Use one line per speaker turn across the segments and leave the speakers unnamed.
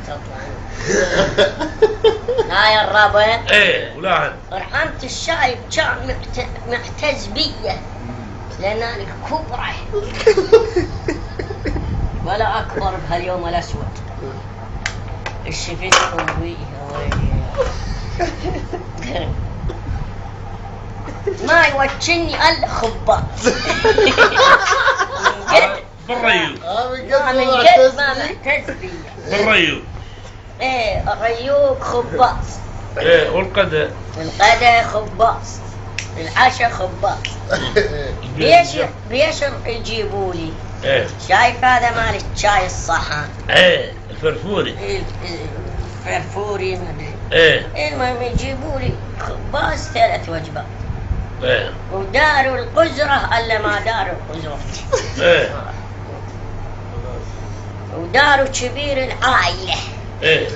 تطلع. لا يا الربع.
ايه ولا
رحمت الشايب كان معتز بيه لأن أنا كبره ولا أكبر بهاليوم الأسود. الشفتكم بيه ما يوجهني إلا خباط.
بالريو
من جد ما معتز بيه.
بالريو.
ايه الريوق خباط.
ايه والقدا
خباط. العشاء خباط. بيشر يجيبوا لي.
ايه
شايف هذا مال الشاي الصحن.
ايه الفرفوري.
الفرفوري مدري.
ايه
المهم يجيبوا لي خباز 3 وجبات.
ايه
وداروا القزرة الا ما داروا القزرة.
ايه
وداروا كبير العائلة.
ايه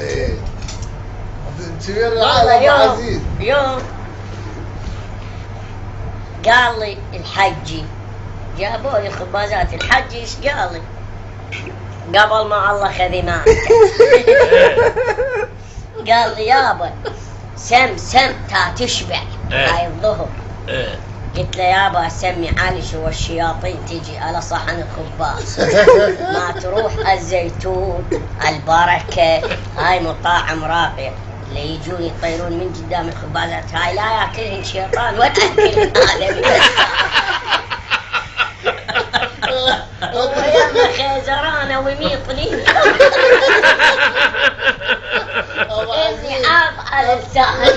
كبير العائلة أبو عزيز.
يوم قال لي الحجي جابوا لي خبازات. الحجي ايش قال لي؟ قبل ما الله خذي معك قال لي يابا سم تا تشبع هاي الظهر. قلت له يابا اسمي علي شو الشياطين تجي على صحن الخباز ما تروح الزيتون البركة هاي مطاعم راقية اللي يجون يطيرون من قدام الخبازات هاي لا ياكلهن شيطان ولا ياكلهن آدمي. وياما خيزرانة وميطلين اللي عاف على لساني.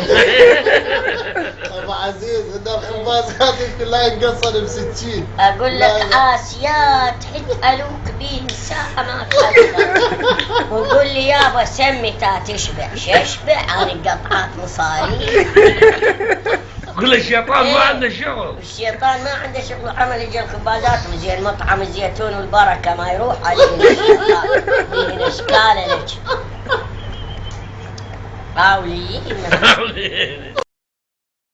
أبو عزيز إن الخبازات كلها ينقصن ب60.
أقول لك آسيات حتألوك بين ساعة ما خلصت. وقول لي يابا سمي تا تشبع. ششبع أنا قطعات مصاريف.
قول الشيطان ما عنده شغل.
الشيطان ما عنده شغل عمل يجي الخبازات وزين مطعم الزيتون والبركة ما يروح عليه الشيطان. دين اشكال لك قاولين.